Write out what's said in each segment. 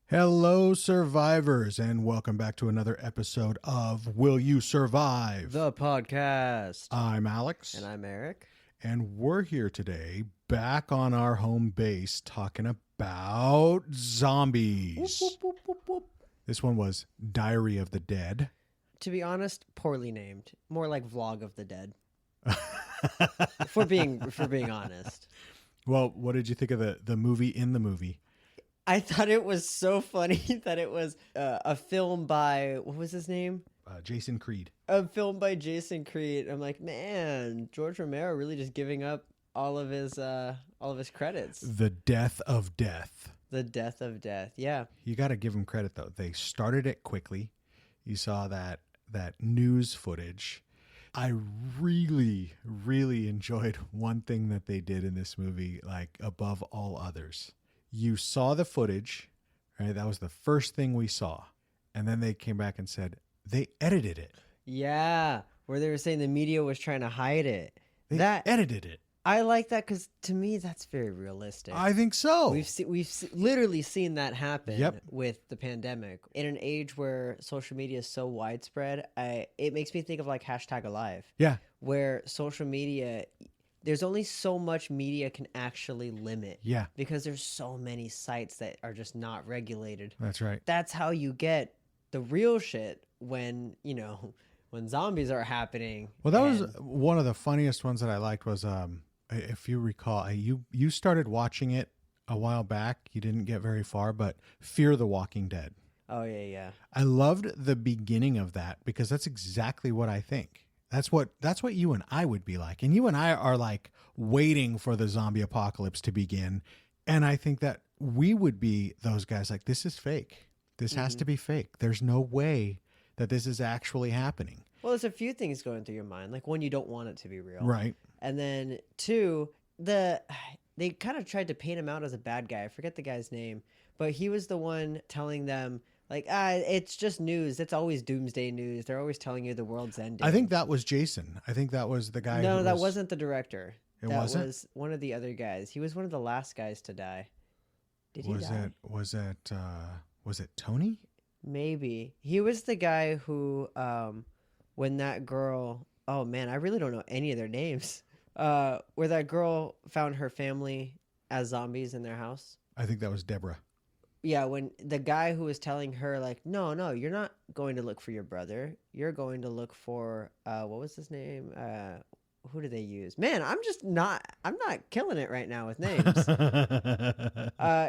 Hello, survivors, and welcome back to another episode of Will You Survive? The podcast. I'm Alex. And I'm Erik. And we're here today, back on our home base, talking about zombies. Whoop, whoop, whoop, whoop. This one was Diary of the Dead. To be honest, poorly named. More like Vlog of the Dead. for being honest. Well, what did you think of the movie in the movie? I thought it was so funny that it was a film by, what was his name? Jason Creed. A film by Jason Creed. I'm like, man, George Romero really just giving up all of his credits. The Death of Death. The Death of Death, yeah. You got to give them credit, though. They started it quickly. You saw that news footage. I really, really enjoyed one thing that they did in this movie, like above all others. You saw the footage, right? That was the first thing we saw. And then they came back and said they edited it. Yeah, where they were saying the media was trying to hide it. They that edited it. I like that because to me that's very realistic. I think so. We've literally seen that happen Yep. with the pandemic. In an age where social media is so widespread, it makes me think of like #Alive. Yeah. Where social media, there's only so much media can actually limit. Yeah. Because there's so many sites that are just not regulated. That's right. That's how you get the real shit when zombies are happening. Well, that was one of the funniest ones that I liked was, if you recall, you started watching it a while back. You didn't get very far, but Fear the Walking Dead. Oh, yeah. I loved the beginning of that because that's exactly what I think. That's what you and I would be like. And you and I are like waiting for the zombie apocalypse to begin. And I think that we would be those guys like, this is fake. This has to be fake. There's no way that this is actually happening. Well, there's a few things going through your mind. Like, one, you don't want it to be real. Right. And then two, they kind of tried to paint him out as a bad guy. I forget the guy's name. But he was the one telling them, like, it's just news. It's always doomsday news. They're always telling you the world's ending. I think that was Jason. I think that was the guy. No, that wasn't the director. It that wasn't? was one of the other guys. He was one of the last guys to die. Did he die? Was it Tony? Maybe. He was the guy who, when that girl, oh man, I really don't know any of their names, where that girl found her family as zombies in their house. I think that was Deborah. Yeah, when the guy who was telling her, like, no, you're not going to look for your brother. You're going to look for, what was his name? Who did they use? Man, I'm not killing it right now with names.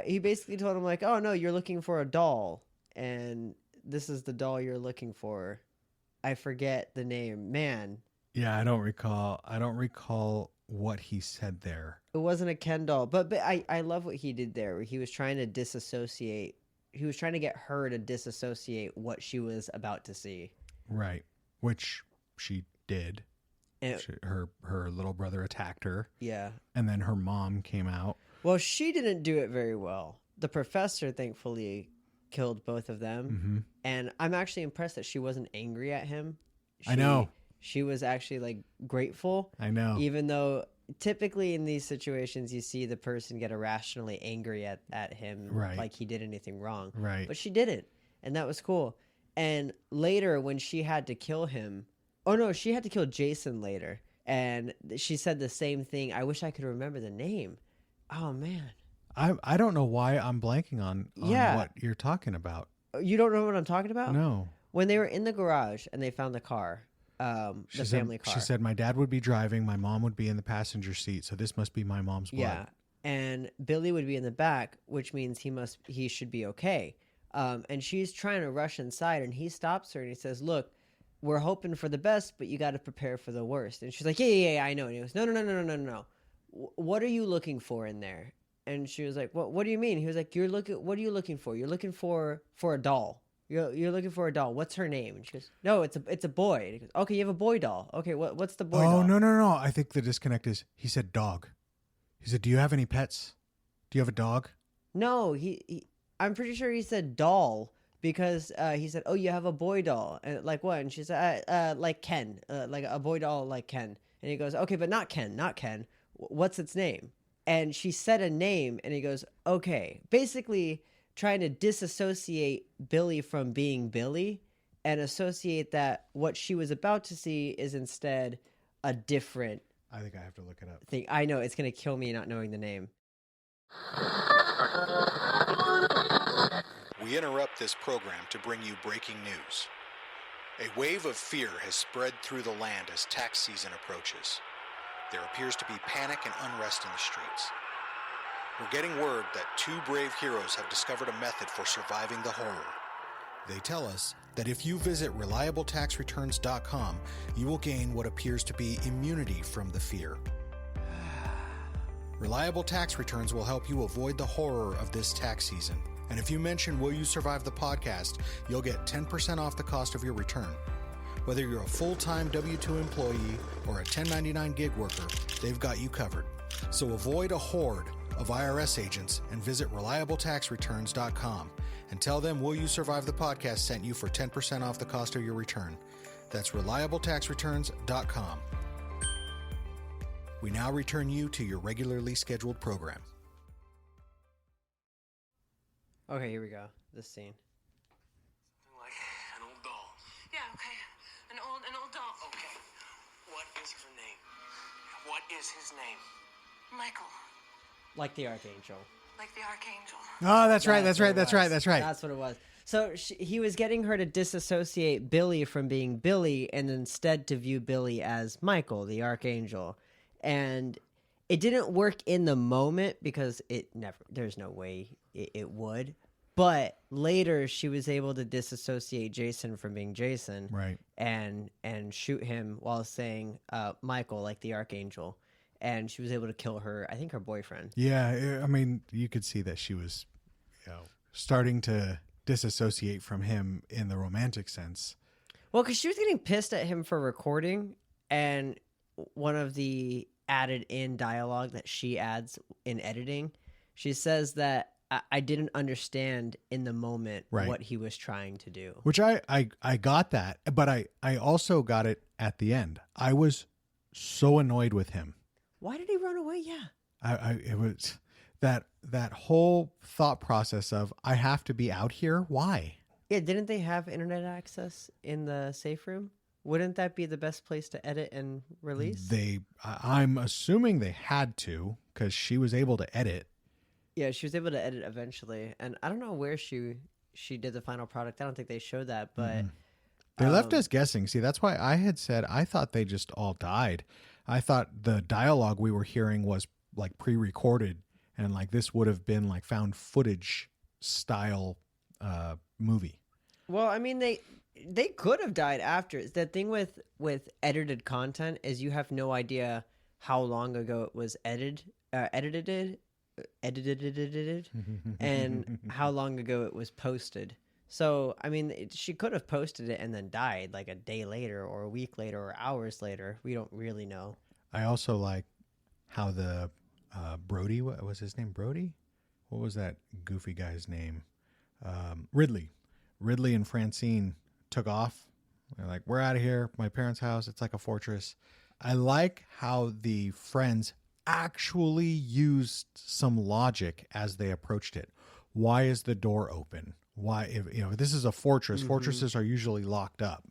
He basically told him, like, oh no, you're looking for a doll. And this is the doll you're looking for. I forget the name. Man. Yeah, I don't recall what he said there. It wasn't a Ken doll, but I love what he did there, where he was trying to disassociate. He was trying to get her to disassociate what she was about to see. Right, which she did. Her little brother attacked her. Yeah. And then her mom came out. Well, she didn't do it very well. The professor, thankfully, killed both of them. Mm-hmm. And I'm actually impressed that she wasn't angry at him. I know. She was actually like grateful. I know. Even though typically in these situations you see the person get irrationally angry at him, right, like he did anything wrong. Right. But she didn't. And that was cool. And later when she had to kill him, oh no, she had to kill Jason later. And she said the same thing. I wish I could remember the name. Oh man. I don't know why I'm blanking on what you're talking about. You don't know what I'm talking about? No. When they were in the garage and they found the car, family car. She said my dad would be driving, my mom would be in the passenger seat, so this must be my mom's blood. Yeah, and Billy would be in the back, which means he should be okay. And she's trying to rush inside, and he stops her and he says, "Look, we're hoping for the best, but you got to prepare for the worst." And she's like, "Yeah, I know." And he goes, "No. What are you looking for in there?" And she was like, "What do you mean?" He was like, "What are you looking for? You're looking for a doll. You're looking for a doll. What's her name?" And she goes, "No, it's a boy." And he goes, "Okay, you have a boy doll. Okay, what's the boy doll?" Oh, no. I think the disconnect is he said dog. He said, "Do you have any pets? Do you have a dog?" No, I'm pretty sure he said doll because he said, "Oh, you have a boy doll." And like what? And she said, like Ken, like a boy doll like Ken." And he goes, "Okay, but not Ken. What's its name?" And she said a name, and he goes, "Okay." Basically trying to disassociate Billy from being Billy and associate that what she was about to see is instead a different I think I have to look it up. thing. I know it's going to kill me not knowing the name. We interrupt this program to bring you breaking news. A wave of fear has spread through the land as tax season approaches. There appears to be panic and unrest in the streets. We're getting word that two brave heroes have discovered a method for surviving the horror. They tell us that if you visit reliabletaxreturns.com, you will gain what appears to be immunity from the fear. Reliable Tax Returns will help you avoid the horror of this tax season. And if you mention Will You Survive the podcast, you'll get 10% off the cost of your return. Whether you're a full-time W-2 employee or a 1099 gig worker, they've got you covered. So avoid a horde of IRS agents and visit reliabletaxreturns.com and tell them Will You Survive the podcast sent you for 10% off the cost of your return. That's reliabletaxreturns.com. We now return you to your regularly scheduled program. Okay, here we go. This scene. Something like an old doll. Yeah, okay. An old doll. Okay. What is her name? What is his name? Michael, Like the Archangel. like the archangel. Oh, that's right. That's That's right. what it That's was. right. That's right. That's what it was. So he was getting her to disassociate Billy from being Billy and instead to view Billy as Michael, the Archangel. And it didn't work in the moment because there's no way it would. But later she was able to disassociate Jason from being Jason. Right. And shoot him while saying Michael, like the Archangel. And she was able to kill her, I think her boyfriend. Yeah, I mean, you could see that she was, starting to disassociate from him in the romantic sense. Well, because she was getting pissed at him for recording, and one of the added in dialogue that she adds in editing, she says that I didn't understand in the moment what he was trying to do. Which I got that, but I also got it at the end. I was so annoyed with him. Why did he run away? Yeah. It was that whole thought process of I have to be out here. Why? Yeah, didn't they have internet access in the safe room? Wouldn't that be the best place to edit and release? I'm assuming they had to because she was able to edit. Yeah, she was able to edit eventually, and I don't know where she did the final product. I don't think they showed that, but they left us guessing. See, that's why I had said I thought they just all died. I thought the dialogue we were hearing was like pre-recorded, and like this would have been like found footage style movie. Well, I mean they could have died after. The thing with edited content is you have no idea how long ago it was edited, and how long ago it was posted. So, I mean, she could have posted it and then died like a day later or a week later or hours later. We don't really know. I also like how the Brody, what was his name? Brody? What was that goofy guy's name? Ridley. Ridley and Francine took off. They're like, we're out of here. My parents' house. It's like a fortress. I like how the friends actually used some logic as they approached it. Why is the door open? Why, if this is a fortress, fortresses are usually locked up.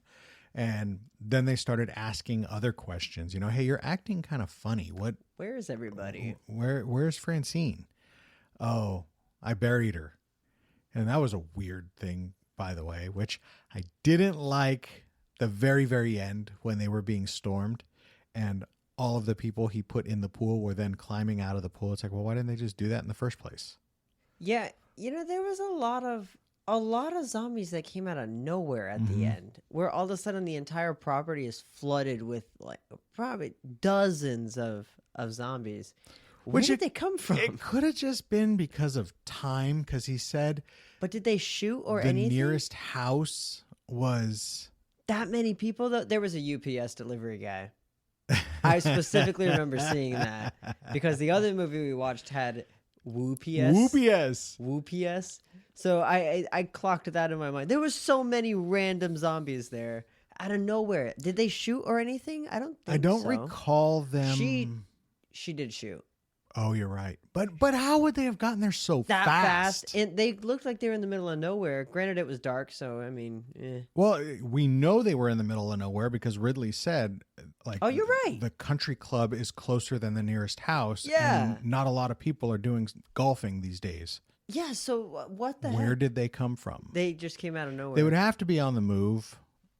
And then they started asking other questions. Hey, you're acting kind of funny. Where is everybody? Where's Francine? Oh, I buried her. And that was a weird thing, by the way, which I didn't like the very, very end when they were being stormed and all of the people he put in the pool were then climbing out of the pool. It's like, well, why didn't they just do that in the first place? Yeah, there was a lot of zombies that came out of nowhere at the end, where all of a sudden the entire property is flooded with like probably dozens of zombies. Where did they come from? It could have just been because of time, because he said. But did they shoot or the anything? The nearest house was that many people. Though there was a UPS delivery guy. I specifically remember seeing that because the other movie we watched had Whoopies. So I clocked that in my mind. There was so many random zombies there out of nowhere. Did they shoot or anything? I don't recall them. She did shoot. Oh, you're right. But how would they have gotten there so that fast? and they looked like they were in the middle of nowhere. Granted, it was dark, so I mean, Well, we know they were in the middle of nowhere because Ridley said, like, Oh, you're right. The country club is closer than the nearest house. Yeah. And not a lot of people are doing golfing these days. Yeah. So what the Where heck? did they come from? They just came out of nowhere. They would have to be on the move.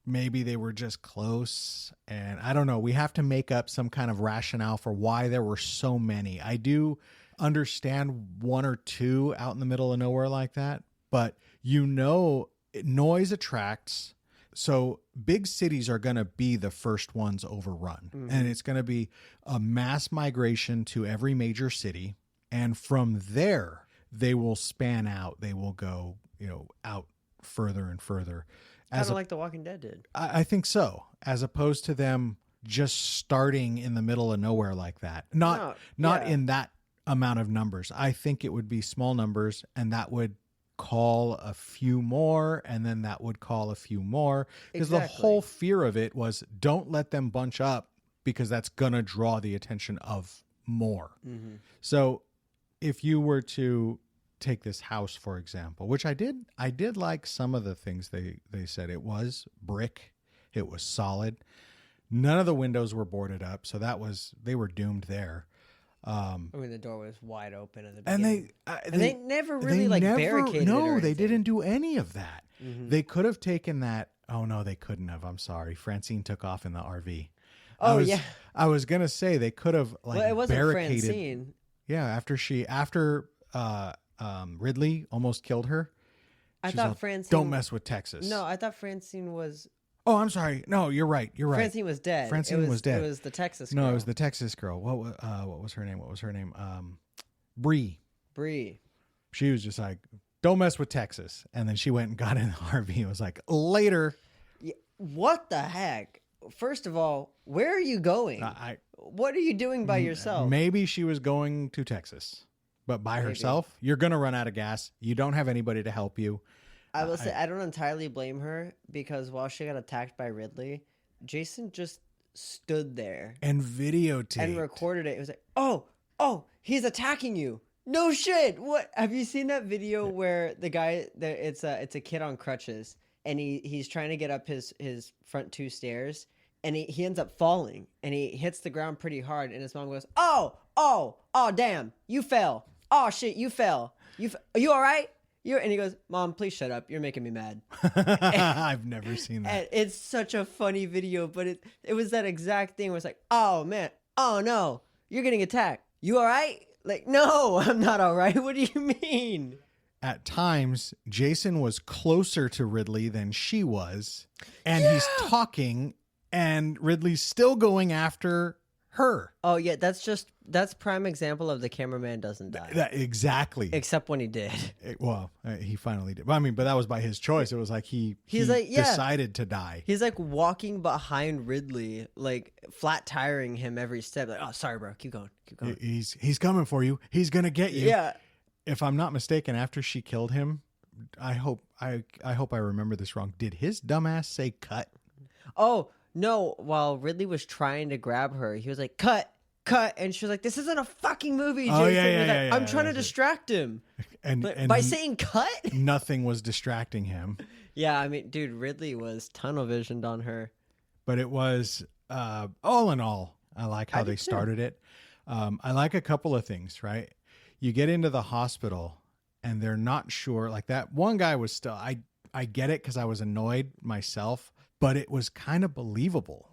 Maybe they were just close. And I don't know. We have to make up some kind of rationale for why there were so many. I do understand one or two out in the middle of nowhere like that. But noise attracts. So big cities are going to be the first ones overrun. Mm-hmm. And it's going to be a mass migration to every major city. And from there, they will span out. They will go, out further and further. Kind of like The Walking Dead did. I think so. As opposed to them just starting in the middle of nowhere like that. Not yeah. in that amount of numbers. I think it would be small numbers, and that would call a few more, and then that would call a few more. Because the whole fear of it was, don't let them bunch up, because that's going to draw the attention of more. Mm-hmm. So if you were to take this house, for example, which I did like some of the things they said. It was brick. It was solid. None of the windows were boarded up. So they were doomed there. I mean, the door was wide open at the And beginning. They never really barricaded it. No, or they anything. didn't do any of that. Mm-hmm. They could have taken that. Oh no, they couldn't have. I'm sorry. Francine took off in the RV. Oh, yeah. I was going to say they could have Well, it wasn't barricaded. Francine. Yeah. After Ridley almost killed her. I she's thought all, Francine. Don't mess with Texas. No, I thought Francine was. Oh, I'm sorry. No, you're right. Francine was dead. Francine was dead. It was the Texas. No, girl. it was the Texas girl. What was her name? Bree. Bree. She was just like, don't mess with Texas. And then she went and got in the RV and was like, later. Yeah, what the heck? First of all, where are you going? What are you doing by yourself? Maybe she was going to Texas, but by herself. You're going to run out of gas. You don't have anybody to help you. I will say I don't entirely blame her, because while she got attacked by Ridley, Jason just stood there And videotaped. and recorded it. It was like, oh, he's attacking you. No shit. What? Have you seen that video where the guy it's a kid on crutches, and he's trying to get up his front two stairs, and he ends up falling, and he hits the ground pretty hard, and his mom goes, oh damn, you fell. Oh shit, you fell. Are you all right? And he goes, Mom, please shut up. You're making me mad. I've never seen that. And it's such a funny video, but it was that exact thing where it's like, oh man, oh no, you're getting attacked. You all right? Like, no, I'm not all right. What do you mean? At times, Jason was closer to Ridley than she was, and he's talking, and Ridley's still going after her. Oh yeah, that's prime example of the cameraman doesn't die. Exactly. Except when he did. He finally did. I mean, but that was by his choice. It was like he decided to die. He's like walking behind Ridley, like flat tiring him every step. Like, oh, sorry, bro. Keep going. He's coming for you. He's gonna get you. Yeah. If I'm not mistaken, after she killed him, I hope I remember this wrong. Did his dumbass say cut? Oh no! While Ridley was trying to grab her, he was like, cut, and she was like, "This isn't a fucking movie, Jason." Oh, yeah, I'm trying to distract him, and by saying cut. Nothing was distracting him. Yeah, I mean, dude, Ridley was tunnel visioned on her. But it was all in all, I like how they started it. I like a couple of things, right? You get into the hospital and they're not sure. Like that one guy was still, I get it because I was annoyed myself, but it was kind of believable.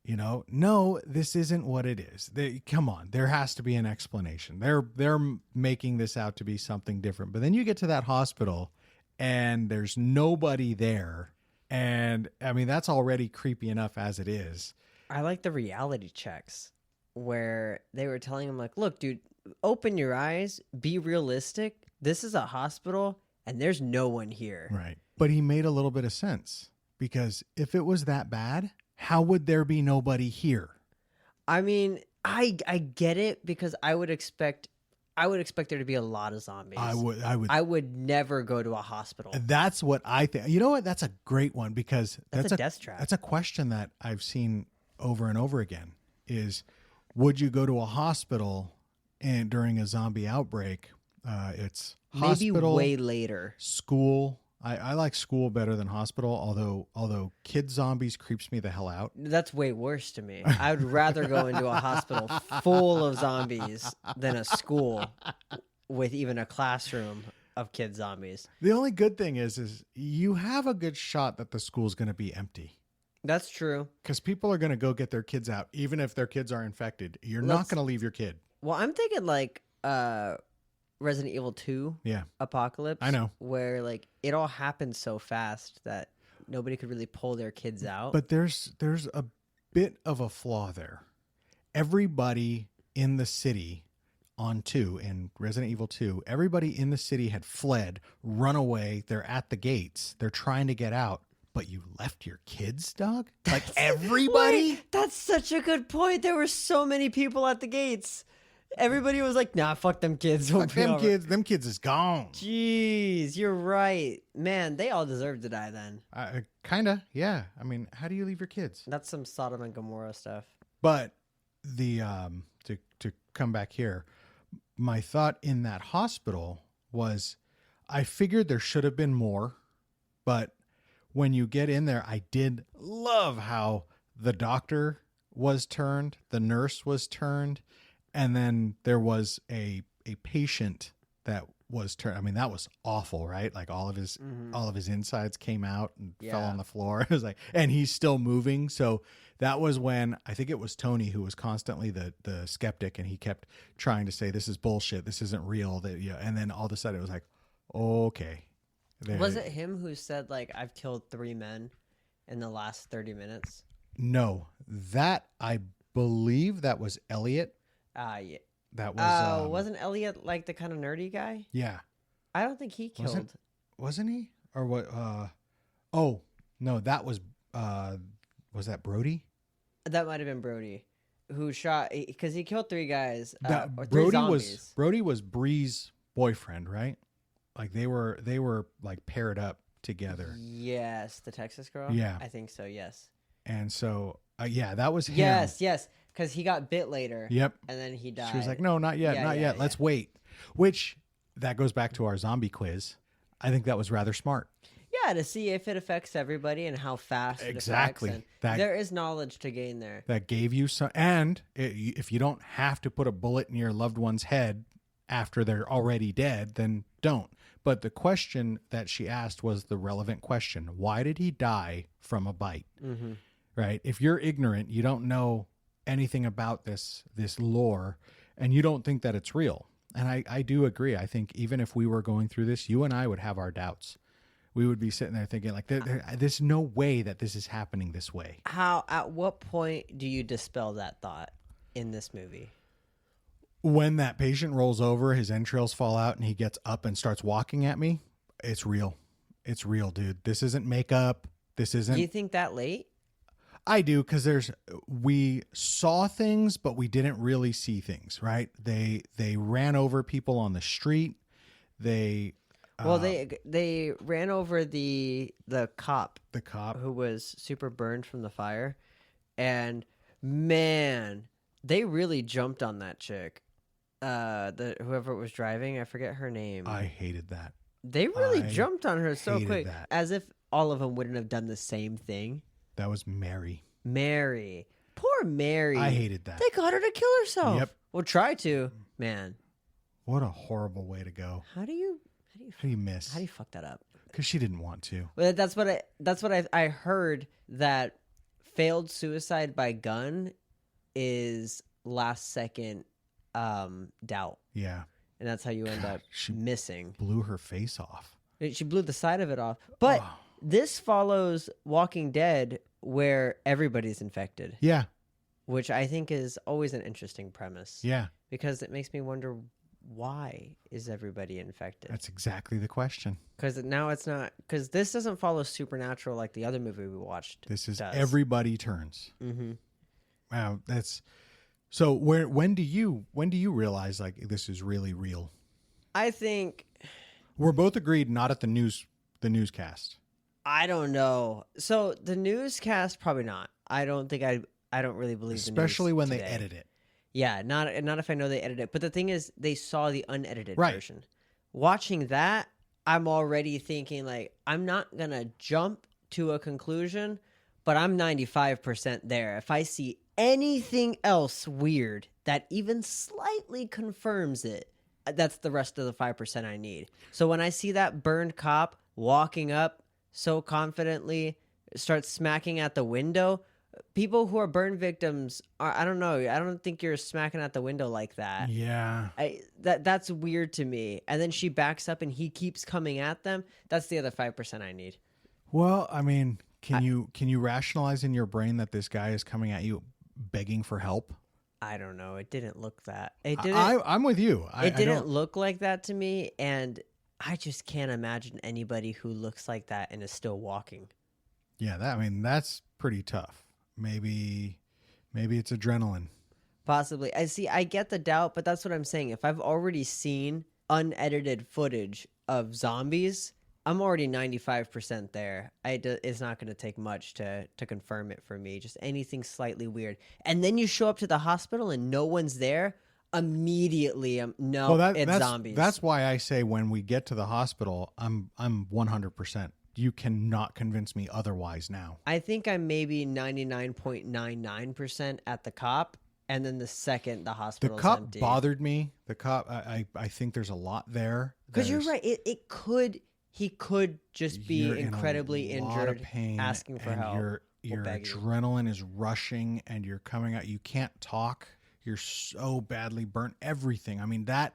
No, this isn't what it is. Come on, there has to be an explanation. They're making this out to be something different. But then you get to that hospital and there's nobody there. And I mean, that's already creepy enough as it is. I like the reality checks where they were telling him, like, look, dude, open your eyes, be realistic. This is a hospital and there's no one here. Right. But he made a little bit of sense, because if it was that bad, how would there be nobody here? I mean, I get it, because I would expect there to be a lot of zombies. I would never go to a hospital. That's what I think. You know what? That's a great one, because that's a death trap. That's a question that I've seen over and over again is, would you go to a hospital and during a zombie outbreak. It's Maybe hospital, way later. school. I like school better than hospital, although kid zombies creeps me the hell out. That's way worse to me. I would rather go into a hospital full of zombies than a school with even a classroom of kid zombies. The only good thing is you have a good shot that the school's going to be empty. That's true. Because people are going to go get their kids out, even if their kids are infected. You're not going to leave your kid. Well, I'm thinking like Resident Evil 2 Yeah. Apocalypse. I know. Where like it all happened so fast that nobody could really pull their kids out. But there's a bit of a flaw there. Everybody in the city on 2, in Resident Evil 2, everybody in the city had fled, run away. They're at the gates. They're trying to get out. But you left your kids, dog? Like everybody? Wait, that's such a good point. There were so many people at the gates. Everybody was like, nah, fuck them kids. We'll Fuck be them all right." kids. Them kids is gone. Jeez, you're right. Man, they all deserve to die then. Kind of, yeah. I mean, how do you leave your kids? That's some Sodom and Gomorrah stuff. But the to come back here, my thought in that hospital was I figured there should have been more, but when you get in there, I did love how the doctor was turned, the nurse was turned, and then there was a patient that was turned. I mean, that was awful, right? Like all of his insides came out and fell Yeah. on the floor. It was like, and he's still moving. So that was when I think it was Tony who was constantly the skeptic, and he kept trying to say, "This is bullshit. This isn't real." That and then all of a sudden it was like, okay. Was it him who said like I've killed 3 men in the last 30 minutes? No, that I believe that was Elliot. Yeah. That was Wasn't Elliot like the kind of nerdy guy? yeah, I don't think he killed. wasn't he? Or what? Oh no, that was that Brody? That might have been Brody, who shot because he killed 3 guys. That or 3 zombies. Brody was Bree's boyfriend, right? Like they were like paired up together. Yes, the Texas girl. Yeah. I think so. Yes. And so yeah, that was him. Yes, because he got bit later. Yep. And then he died. She was like, "No, not yet, Yeah, not yeah, yet. Let's wait." Which that goes back to our zombie quiz. I think that was rather smart. Yeah, to see if it affects everybody and how fast Exactly. it affects. That- And there is knowledge to gain there. That gave you some, and if you don't have to put a bullet in your loved one's head after they're already dead, then don't. But the question that she asked was the relevant question. Why did he die from a bite? Mm-hmm. Right? If you're ignorant, you don't know anything about this lore, and you don't think that it's real. And I do agree. I think even if we were going through this, you and I would have our doubts. We would be sitting there thinking, like, there's no way that this is happening this way. At what point do you dispel that thought in this movie? When that patient rolls over, his entrails fall out, and he gets up and starts walking at me, it's real. It's real, dude. This isn't makeup. This isn't. Do you think that late? I do, because we saw things, but we didn't really see things, right? They ran over people on the street. They ran over the cop the cop. who was super burned from the fire, and man, they really jumped on that chick. Whoever was driving, I forget her name. I hated that. They really I jumped on her so hated quick, that. as if all of them wouldn't have done the same thing. That was Mary. Mary, poor Mary. I hated that. They got her to kill herself. Yep. Well, try to. Man, What a horrible way to go. how do you How do you miss? how do you fuck that up? Because she didn't want to. Well, that's what I heard, that failed suicide by gun is last second doubt, Yeah. and that's how you end God, up she- missing. Blew her face off. She blew the side of it off. But Oh. this follows Walking Dead, where everybody's infected, Yeah. which I think is always an interesting premise. Yeah. Because it makes me wonder, why is everybody infected? That's exactly the question. Because now it's not. Because this doesn't follow Supernatural like the other movie we watched. This is does. everybody turns. Mm-hmm. Wow. That's so. When do you realize like this is really real? I think. We're both agreed not at the newscast. I don't know. So the newscast, probably not. I don't think I don't really believe. Especially the news when today. they edit it. Yeah, not if I know they edited it. But the thing is, they saw the unedited Right. version. Watching that, I'm already thinking like I'm not gonna jump to a conclusion, but I'm 95% there. If I see anything else weird that even slightly confirms it, that's the rest of the 5% I need. So when I see that burned cop walking up so confidently, starts smacking at the window, people who are burn victims are, I don't know, I don't think you're smacking at the window like that. Yeah. That's weird to me. And then she backs up and he keeps coming at them. That's the other 5% I need. Well, I mean, can you rationalize in your brain that this guy is coming at you begging for help? I don't know. It didn't look that. It didn't. I'm with you. It didn't look like that to me, and I just can't imagine anybody who looks like that and is still walking. Yeah, that's pretty tough. Maybe it's adrenaline. Possibly. I get the doubt, but that's what I'm saying. If I've already seen unedited footage of zombies, I'm already 95% there. It's not going to take much to confirm it for me. Just anything slightly weird. And then you show up to the hospital and no one's there. Immediately, it's zombies. That's why I say when we get to the hospital, I'm 100%. You cannot convince me otherwise now. I think I'm maybe 99.99% at the cop, and then the second the hospital The cop empty. bothered me. The cop, I think there's a lot there. Because you're right. He could just be You're incredibly in a lot of injured, pain, asking for and help. Your begging. adrenaline is rushing, and you're coming out. You can't talk. You're so badly burnt. Everything. I mean, that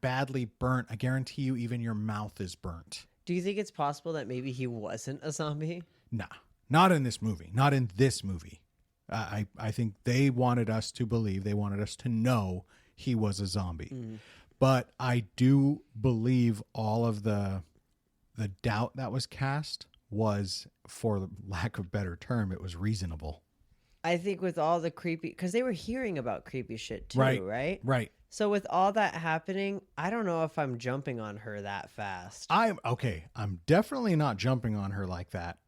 badly burnt. I guarantee you, even your mouth is burnt. Do you think it's possible that maybe he wasn't a zombie? Nah, not in this movie. Not in this movie. I think they wanted us to believe. They wanted us to know he was a zombie. Mm. But I do believe all of the doubt that was cast was, for lack of better term, it was reasonable. I think with all the creepy, because they were hearing about creepy shit too, right? Right. So with all that happening, I don't know if I'm jumping on her that fast. I'm definitely not jumping on her like that.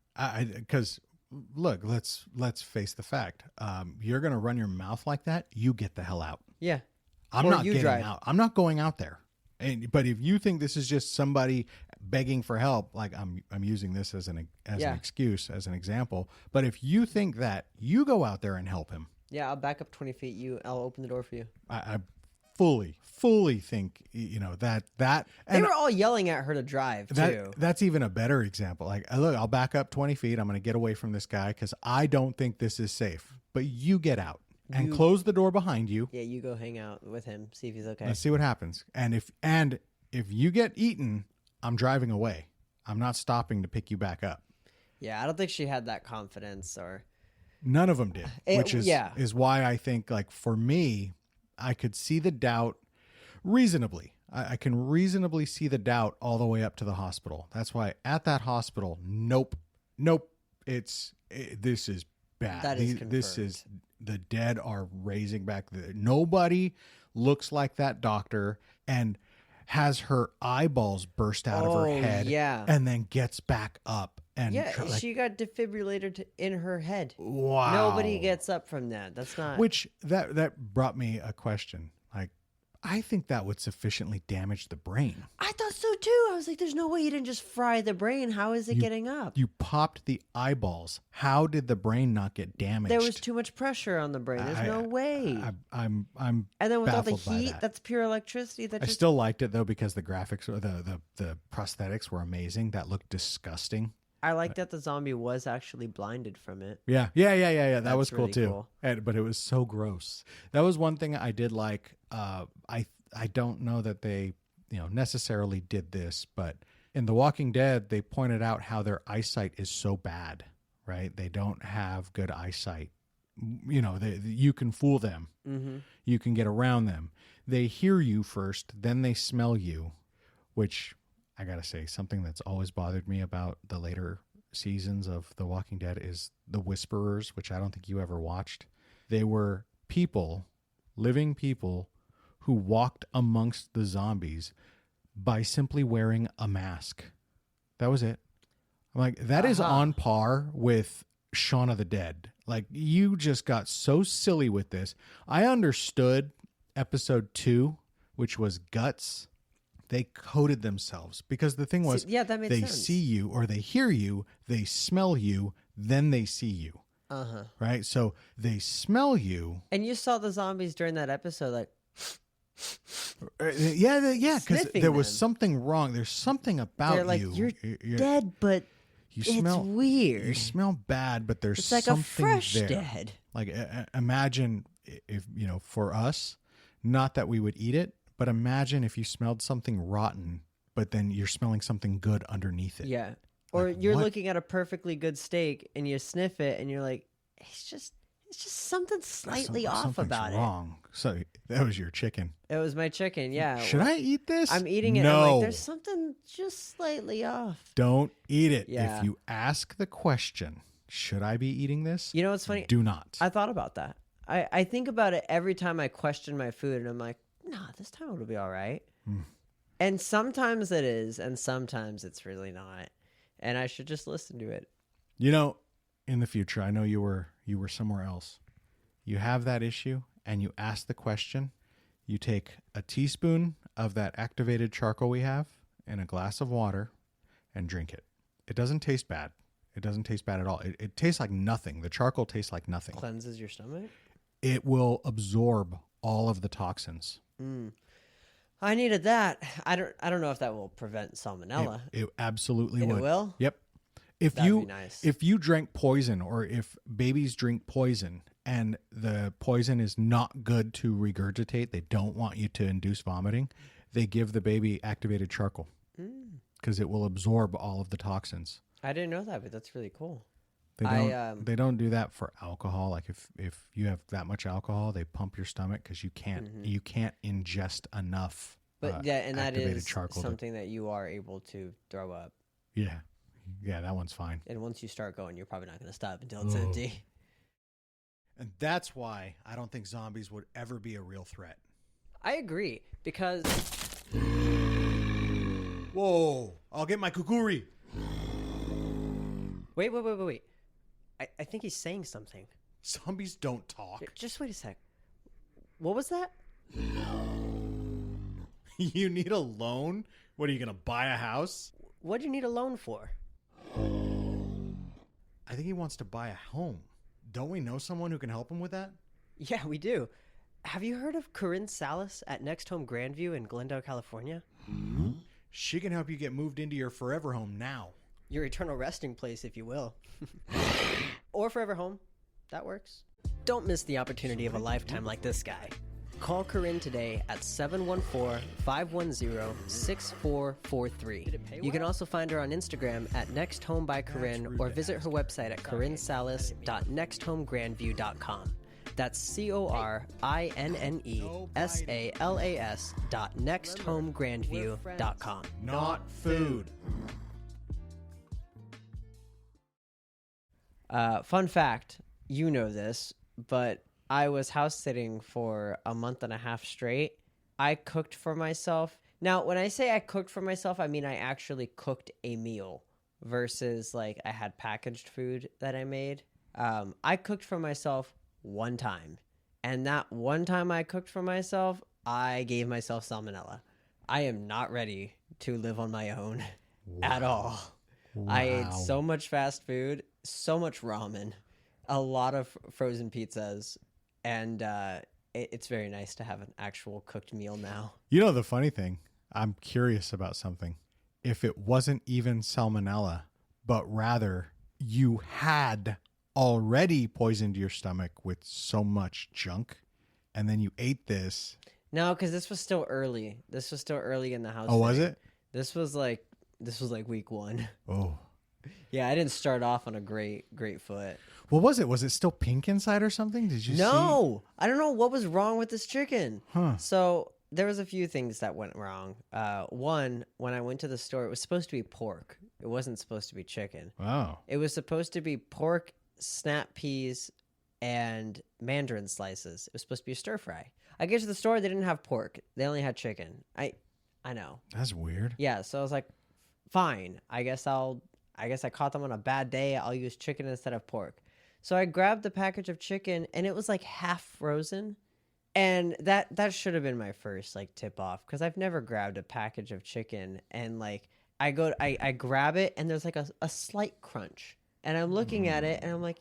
Because look, let's face the fact. You're gonna run your mouth like that. You get the hell out. Yeah. I'm Or not you getting drive. out. I'm not going out there. But if you think this is just somebody begging for help, like I'm using this as an excuse, as an example. But if you think that, you go out there and help him. Yeah, I'll back up 20 feet. I'll open the door for you. I fully think that They and were all yelling at her to drive too. that's even a better example. Like, look, I'll back up 20 feet. I'm going to get away from this guy because I don't think this is safe. But you get out and close the door behind you. Yeah, you go hang out with him, see if he's okay. Let's see what happens. And if you get eaten, I'm driving away. I'm not stopping to pick you back up. Yeah, I don't think she had that confidence or. None of them did, which is yeah. is why I think, like, for me, I could see the doubt reasonably. I can reasonably see the doubt all the way up to the hospital. That's why at that hospital, nope. This is bad. That is This confirmed. is, the dead are raising back. Nobody looks like that doctor and has her eyeballs burst out of her head, yeah. and then gets back up. And Yeah, she got defibrillated in her head. wow. Nobody gets up from that. That's not. Which that brought me a question. Like, I think that would sufficiently damage the brain. I thought so too. I was like, there's no way you didn't just fry the brain. How is it getting up? You popped the eyeballs. How did the brain not get damaged? There was too much pressure on the brain. There's no way. I'm And then with all the baffled by heat, that. that's pure electricity. I still liked it though because the graphics or the prosthetics were amazing. That looked disgusting. I like that the zombie was actually blinded from it. Yeah. That That's was cool really too. cool. But it was so gross. That was one thing I did like. I don't know that they necessarily did this, but in The Walking Dead, they pointed out how their eyesight is so bad. Right? They don't have good eyesight. You can fool them. Mm-hmm. You can get around them. They hear you first, then they smell you, which I gotta say, something that's always bothered me about the later seasons of The Walking Dead is the Whisperers, which I don't think you ever watched. They were living people, who walked amongst the zombies by simply wearing a mask. That was it. I'm like, that is on par with Shaun of the Dead. Like, you just got so silly with this. I understood episode 2, which was guts. They coded themselves because the thing was, yeah, that made they sense. see you or they hear you, they smell you, then they see you. Uh-huh. Right? So they smell you. And you saw the zombies during that episode, like, Yeah, because Sniffing there was them. something wrong. There's something about they're like, you. you're dead, but You it's smell weird. You smell bad, but there's It's like a something fresh there. dead. Like, imagine if, for us, not that we would eat it, but imagine if you smelled something rotten, but then you're smelling something good underneath it. Yeah. Or Like, you're what? looking at a perfectly good steak and you sniff it and you're like, it's just something slightly off Something's about wrong. So that was your chicken. it. It was my chicken, yeah. Should I eat this? I'm eating it. No. I'm like, there's something just slightly off. Don't eat it. Yeah. If you ask the question, should I be eating this? You know what's funny? Do not. I thought about that. I think about it every time I question my food and I'm like, nah, this time it'll be all right. And sometimes it is, and sometimes it's really not. And I should just listen to it. In the future, I know you were somewhere else. You have that issue and you ask the question, you take a teaspoon of that activated charcoal we have and a glass of water and drink it. It doesn't taste bad. It doesn't taste bad at all. It tastes like nothing. The charcoal tastes like nothing. Cleanses your stomach? It will absorb all of the toxins. I needed that. I don't know if that will prevent salmonella. It absolutely It would. will? Yep. If That'd you be nice. if you drank poison, or if babies drink poison and the poison is not good to regurgitate, they don't want you to induce vomiting, they give the baby activated charcoal because it will absorb all of the toxins. I didn't know that, but that's really cool. They don't do that for alcohol. Like if you have that much alcohol, they pump your stomach because you can't ingest enough. But yeah, and that activated is charcoal something that you are able to throw up. Yeah, that one's fine. And once you start going, you're probably not going to stop until it's empty. And that's why I don't think zombies would ever be a real threat. I agree, because Whoa! I'll get my kukuri. wait. I think he's saying something. Zombies don't talk. Just wait a sec. What was that? You need a loan? What, are you going to buy a house? What do you need a loan for? I think he wants to buy a home. Don't we know someone who can help him with that? Yeah, we do. Have you heard of Corinne Salas at Next Home Grandview in Glendale, California? She can help you get moved into your forever home now. Your eternal resting place, if you will. Or forever home. That works. Don't miss the opportunity of a lifetime like this guy. Call Corinne today at 714-510-6443. You can also find her on Instagram at Next Home by Corinne, or visit her website at corinnesalas.nexthomegrandview.com. That's CORINNESALAS.nexthomegrandview.com. Not food. Fun fact, you know this, but I was house sitting for a month and a half straight. I cooked for myself. Now, when I say I cooked for myself, I mean I actually cooked a meal versus like I had packaged food that I made. I cooked for myself one time. And that one time I cooked for myself, I gave myself salmonella. I am not ready to live on my own at all. I ate so much fast food, so much ramen, a lot of frozen pizzas, and it's very nice to have an actual cooked meal now. You know the funny thing? I'm curious about something. If it wasn't even salmonella, but rather you had already poisoned your stomach with so much junk, and then you ate this. No, because this was still early. This was still early in the house. Oh, was thing. it? This was like week 1. Oh. Yeah, I didn't start off on a great foot. What was it? Was it still pink inside or something? Did you see? No, I don't know what was wrong with this chicken. Huh. So there was a few things that went wrong. One, when I went to the store, it was supposed to be pork. It wasn't supposed to be chicken. Wow. It was supposed to be pork, snap peas, and mandarin slices. It was supposed to be a stir fry. I get to the store, they didn't have pork. They only had chicken. I know. That's weird. Yeah, so I was like, fine. I guess I caught them on a bad day. I'll use chicken instead of pork. So I grabbed the package of chicken, and it was like half frozen. And that should have been my first like tip off, because I've never grabbed a package of chicken and like I grab it and there's like a slight crunch. And I'm looking at it and I'm like,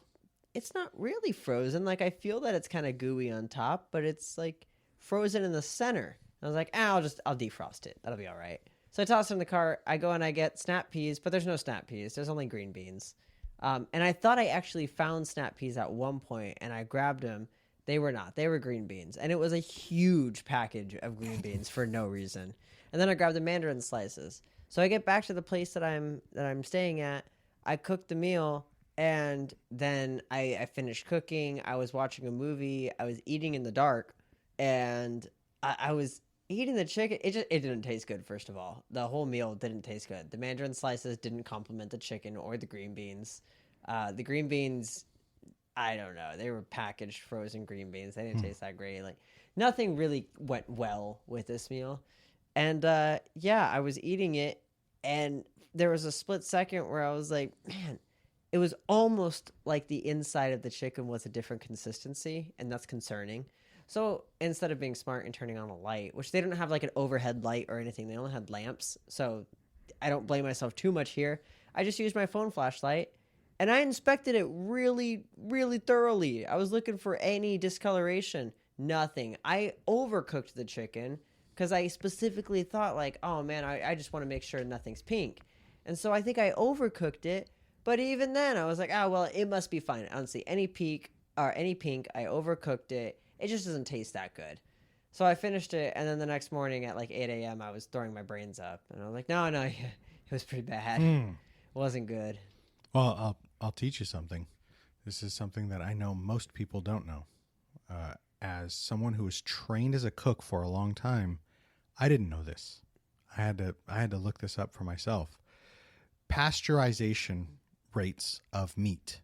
it's not really frozen. Like I feel that it's kind of gooey on top, but it's like frozen in the center. I was like, I'll defrost it. That'll be all right. So I toss it in the cart. I go and I get snap peas, but there's no snap peas. There's only green beans. And I thought I actually found snap peas at one point, and I grabbed them. They were not. They were green beans, and it was a huge package of green beans for no reason. And then I grabbed the mandarin slices. So I get back to the place that I'm staying at. I cook the meal, and then I finished cooking. I was watching a movie. I was eating in the dark, and I was eating the chicken. It didn't taste good. First of all, the whole meal didn't taste good. The mandarin slices didn't complement the chicken or the green beans. The green beans, I don't know. They were packaged frozen green beans. They didn't taste that great. Like nothing really went well with this meal. And yeah, I was eating it, and there was a split second where I was like, man, it was almost like the inside of the chicken was a different consistency, and that's concerning. So instead of being smart and turning on a light, which they didn't have like an overhead light or anything, they only had lamps. So I don't blame myself too much here. I just used my phone flashlight, and I inspected it really, really thoroughly. I was looking for any discoloration. Nothing. I overcooked the chicken because I specifically thought like, oh man, I just want to make sure nothing's pink. And so I think I overcooked it. But even then I was like, oh, well, it must be fine. I don't see any pink or any pink. I overcooked it. It just doesn't taste that good. So I finished it. And then the next morning at like 8 a.m., I was throwing my brains up. And I was like, no, it was pretty bad. It wasn't good. Well, I'll teach you something. This is something that I know most people don't know. As someone who was trained as a cook for a long time, I didn't know this. I had to look this up for myself. Pasteurization rates of meat.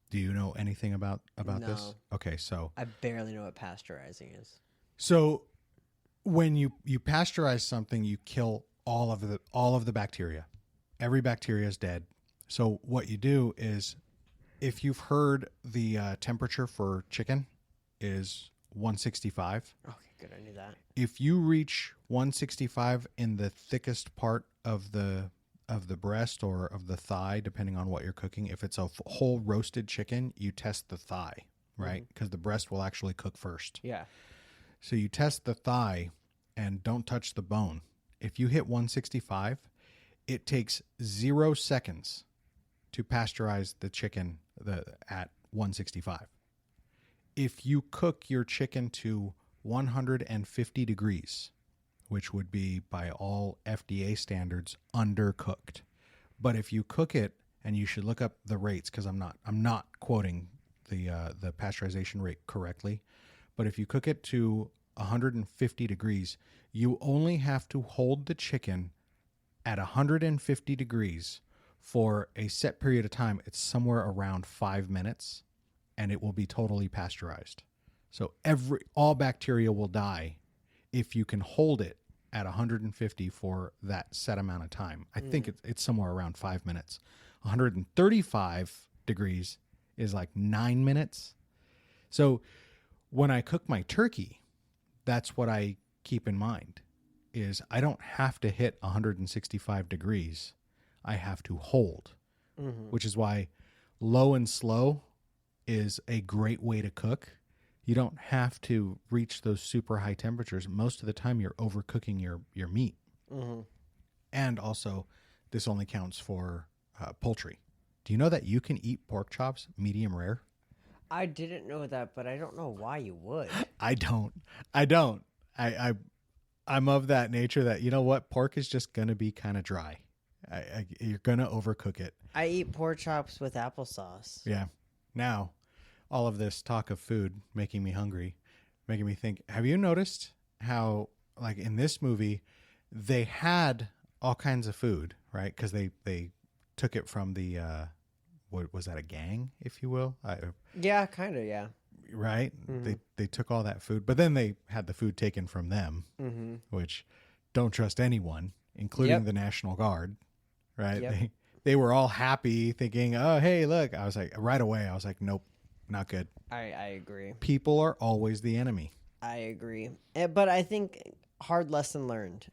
Do you know anything about No. this? Okay, so I barely know what pasteurizing is. So when you pasteurize something, you kill all of the bacteria. Every bacteria is dead. So what you do is, if you've heard the temperature for chicken is 165. Okay, good. I knew that. If you reach 165 in the thickest part of the breast or of the thigh, depending on what you're cooking, if it's a whole roasted chicken, you test the thigh, right? Because the breast will actually cook first. Yeah. So you test the thigh and don't touch the bone. If you hit 165, it takes 0 seconds to pasteurize the chicken at 165. If you cook your chicken to 150 degrees, which would be by all FDA standards undercooked, but if you cook it, and you should look up the rates because I'm not quoting the pasteurization rate correctly, but if you cook it to 150 degrees, you only have to hold the chicken at 150 degrees for a set period of time. It's somewhere around 5 minutes, and it will be totally pasteurized. So all bacteria will die if you can hold it at 150 for that set amount of time. I think it's somewhere around 5 minutes. 135 degrees is like 9 minutes. So when I cook my turkey, that's what I keep in mind, is I don't have to hit 165 degrees. I have to hold, which is why low and slow is a great way to cook. You don't have to reach those super high temperatures. Most of the time you're overcooking your meat. And also, this only counts for poultry. Do you know that you can eat pork chops medium rare? I didn't know that, but I don't know why you would. I don't. I'm of that nature that, you know what, pork is just going to be kind of dry. You're going to overcook it. I eat pork chops with applesauce. Yeah. Now, all of this talk of food making me hungry, making me think, have you noticed how, like in this movie, they had all kinds of food, right? Because they took it from the, what was that, a gang, if you will? Yeah, kind of, yeah. Right? They took all that food, but then they had the food taken from them, which don't trust anyone, including the National Guard, right? Yep. they were all happy thinking, oh, hey, look. I was like, right away, I was like, nope, not good. I agree. People are always the enemy. I agree. But I think hard lesson learned.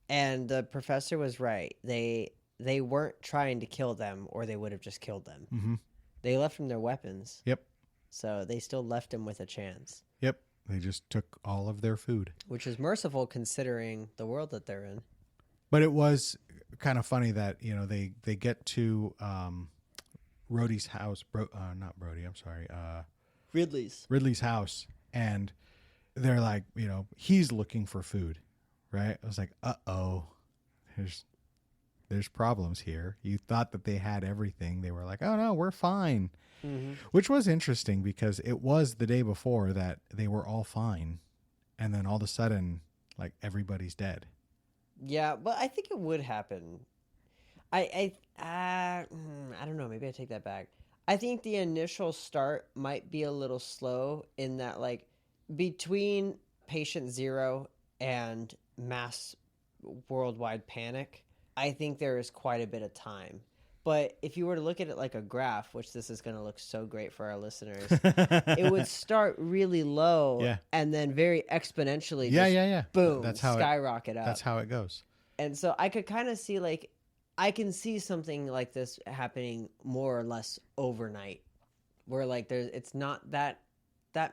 And the professor was right. They weren't trying to kill them, or they would have just killed them. Mm-hmm. They left him their weapons. Yep. So they still left him with a chance. Yep. They just took all of their food. Which is merciful considering the world that they're in. But it was kind of funny that, they get to Rhodey's house. Not Brody, I'm sorry. Ridley's house. And they're like, he's looking for food, right? I was like, uh-oh, there's problems here. You thought that they had everything. They were like, oh, no, we're fine. Mm-hmm. Which was interesting because it was the day before that they were all fine. And then all of a sudden, like, everybody's dead. Yeah, but I think it would happen. I don't know. Maybe I take that back. I think the initial start might be a little slow in that, like, between patient 0 and mass worldwide panic, I think there is quite a bit of time. But if you were to look at it like a graph, which this is going to look so great for our listeners, it would start really low and then very exponentially boom, that's how skyrocket up. That's how it goes. And so I could kind of see, like, I can see something like this happening more or less overnight, where, like, it's not that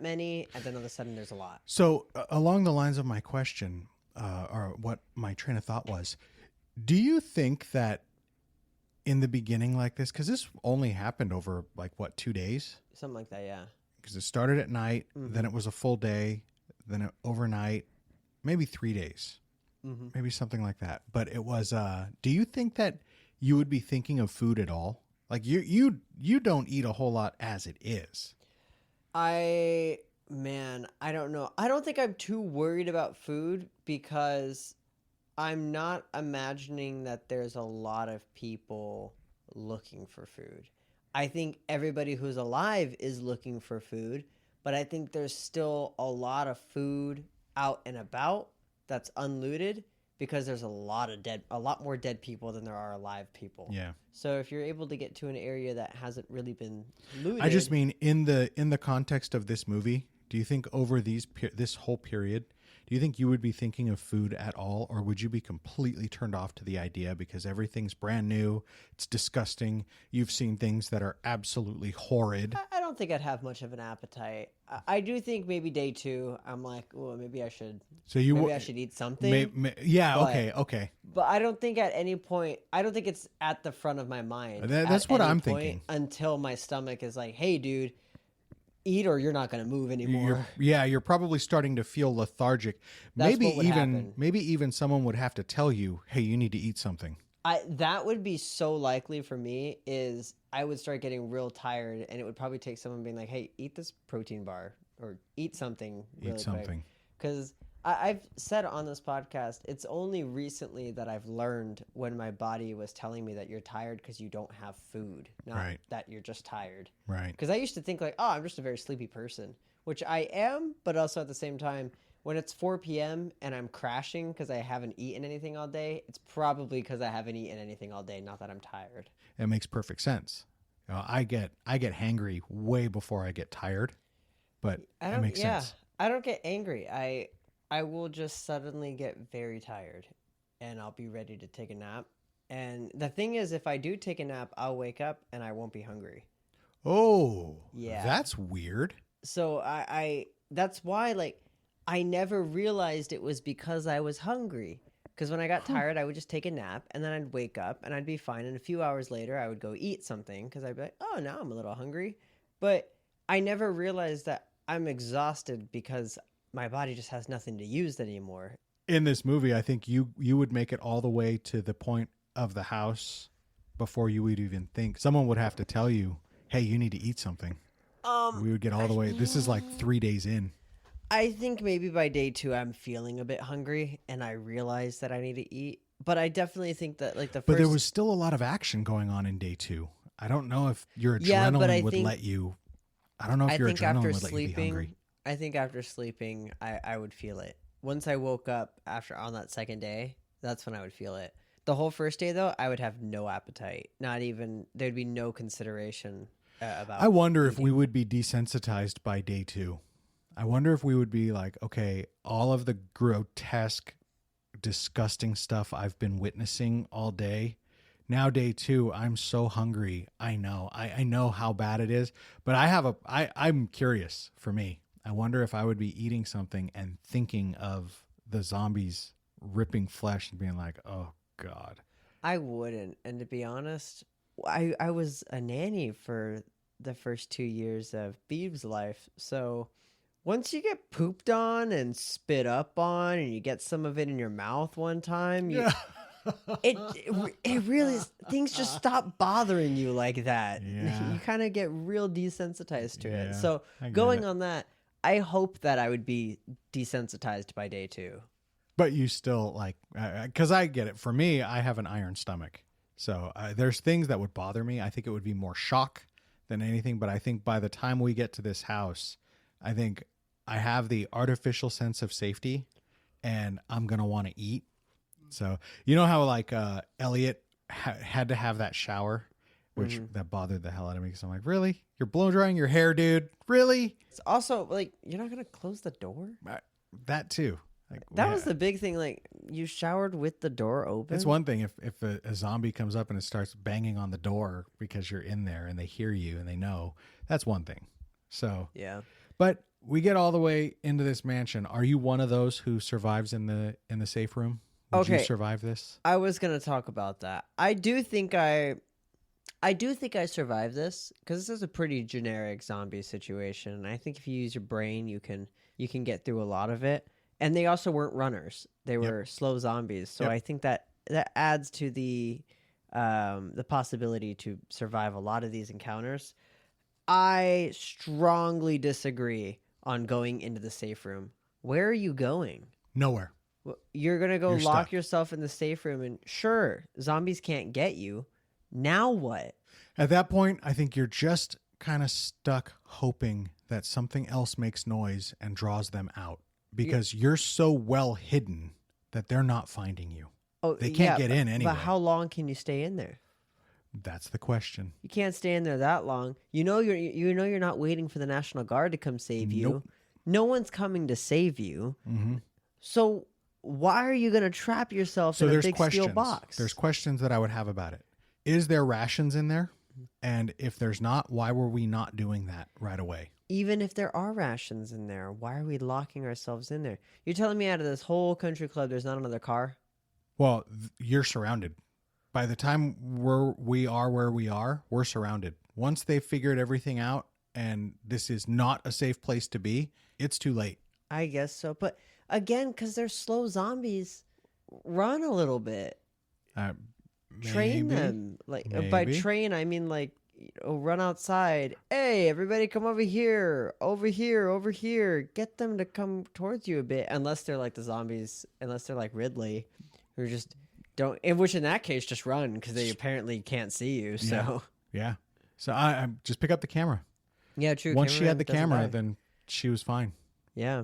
many, and then all of a sudden there's a lot. So along the lines of my question, or what my train of thought was, do you think that in the beginning like this, because this only happened over, like, what, 2 days? Something like that, yeah. Because it started at night, then it was a full day, then overnight, maybe 3 days. Maybe something like that. But it was, do you think that you would be thinking of food at all? Like, you don't eat a whole lot as it is. I don't know. I don't think I'm too worried about food because I'm not imagining that there's a lot of people looking for food. I think everybody who's alive is looking for food, but I think there's still a lot of food out and about that's unlooted because there's a lot more dead people than there are alive people. Yeah. So if you're able to get to an area that hasn't really been looted, I just mean in the context of this movie, do you think over this whole period, do you think you would be thinking of food at all, or would you be completely turned off to the idea because everything's brand new, it's disgusting, you've seen things that are absolutely horrid? I don't think I'd have much of an appetite. I do think maybe day 2, I'm like, well, maybe I should. So maybe I should eat something. Yeah. But, okay. But I don't think at any point. I don't think it's at the front of my mind. That's what I'm thinking. Until my stomach is like, hey, dude, eat or you're not going to move anymore. You're probably starting to feel lethargic. That's what would happen. Maybe even someone would have to tell you, hey, you need to eat something. That would be so likely for me is I would start getting real tired, and it would probably take someone being like, hey, eat this protein bar or eat something really quick. Because I've said on this podcast, it's only recently that I've learned when my body was telling me that you're tired because you don't have food, not that you're just tired. Right. Because I used to think like, oh, I'm just a very sleepy person, which I am, but also at the same time, when it's 4 p.m. and I'm crashing because I haven't eaten anything all day, it's probably because I haven't eaten anything all day, not that I'm tired. It makes perfect sense. I get hangry way before I get tired, but it makes sense. I don't get angry. I will just suddenly get very tired, and I'll be ready to take a nap. And the thing is, if I do take a nap, I'll wake up and I won't be hungry. Oh, yeah, that's weird. So I that's why, like, I never realized it was because I was hungry. Because when I got tired, I would just take a nap, and then I'd wake up, and I'd be fine. And a few hours later, I would go eat something, because I'd be like, oh, now I'm a little hungry. But I never realized that I'm exhausted because my body just has nothing to use anymore. In this movie, I think you would make it all the way to the point of the house before you would even think. Someone would have to tell you, hey, you need to eat something. We would get all the way. This is like 3 days in. I think maybe by day 2, I'm feeling a bit hungry, and I realize that I need to eat. But I definitely think that, like, But there was still a lot of action going on in day 2. I don't know if your adrenaline would let you. I don't know if your adrenaline would let you be hungry. I think after sleeping, I would feel it. Once I woke up on that second day, that's when I would feel it. The whole first day, though, I would have no appetite. Not even, there'd be no consideration about I wonder if eating. we would be desensitized by day 2. I wonder if we would be like, okay, all of the grotesque, disgusting stuff I've been witnessing all day. Now day 2, I'm so hungry. I know. I know how bad it is, but I'm curious for me. I wonder if I would be eating something and thinking of the zombies ripping flesh and being like, oh God. I wouldn't. And to be honest, I was a nanny for the first 2 years of Beeb's life. So once you get pooped on and spit up on and you get some of it in your mouth one time, it really is, things just stop bothering you like that. Yeah. You kind of get real desensitized to Yeah, it. So I get going it. on that, I hope that I would be desensitized by day 2. But you still like, because I get it. For me, I have an iron stomach. So there's things that would bother me. I think it would be more shock than anything. But I think by the time we get to this house, I think I have the artificial sense of safety and I'm going to want to eat. So, you know how like Elliot had to have that shower, which that bothered the hell out of me. Because I'm like, really? You're blow drying your hair, dude? Really? It's also like, you're not going to close the door? That too. Like, That was the big thing. Like, you showered with the door open? It's one thing if a zombie comes up and it starts banging on the door because you're in there and they hear you and they know. That's one thing. So, Yeah. but we get all the way into this mansion. Are you one of those who survives in the safe room? Would you Okay. survive this? I was going to talk about that. I do think I survived this because this is a pretty generic zombie situation. I think if you use your brain, you can get through a lot of it. And they also weren't runners; they were slow zombies. So I think that adds to the possibility to survive a lot of these encounters. I strongly disagree on going into the safe room. Where are you going? Nowhere. You're gonna go You're lock stuck. yourself in the safe room, and sure, zombies can't get you. Now what? At that point, I think you're just kind of stuck hoping that something else makes noise and draws them out because you're so well hidden that they're not finding you. Oh, They can't get in anyway. But how long can you stay in there? That's the question. You can't stay in there that long. You're not waiting for the National Guard to come save you. Nope. No one's coming to save you. Mm-hmm. So why are you going to trap yourself So in a there's big questions. steel box? There's questions that I would have about it. Is there rations in there? And if there's not, why were we not doing that right away? Even if there are rations in there, why are we locking ourselves in there? You're telling me out of this whole country club, there's not another car? Well, you're surrounded. By the time we are where we are, we're surrounded. Once they've figured everything out and this is not a safe place to be, it's too late. I guess so. But again, because they're slow zombies, run a little bit. Train Maybe. them. Like by Maybe. train, I mean like run outside. Hey, everybody, come over here, over here, over here. Get them to come towards you a bit, unless they're like the zombies. Unless they're like Ridley, who just don't. In which, in that case, just run because they apparently can't see you. So Yeah. So I just pick up the camera. yeah, true. Once she had the Cameraman camera, doesn't die. then she was fine. Yeah,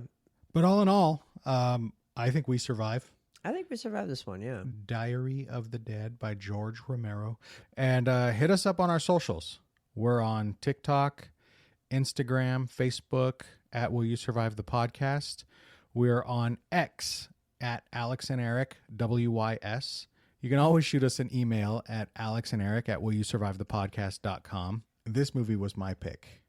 But all in all, I think we survive. I think we survived this one. Yeah. Diary of the Dead by George Romero. And hit us up on our socials. We're on TikTok, Instagram, Facebook at Will You Survive the Podcast. We're on X at Alex and Erik, WYS. You can always shoot us an email at alexanderik@willyousurvivethepodcast.com. This movie was my pick.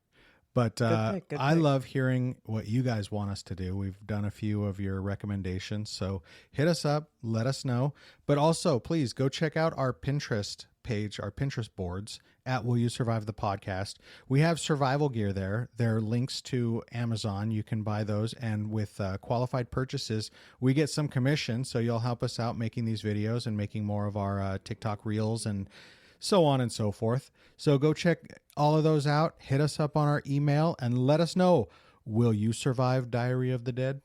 But Good I pick. love hearing what you guys want us to do. We've done a few of your recommendations. So hit us up, let us know. But also, please go check out our Pinterest page, our Pinterest boards at Will You Survive the Podcast. We have survival gear there. There are links to Amazon. You can buy those. And with qualified purchases, we get some commission. So you'll help us out making these videos and making more of our TikTok reels and so on and so forth. So go check all of those out. Hit us up on our email and let us know, will you survive Diary of the Dead?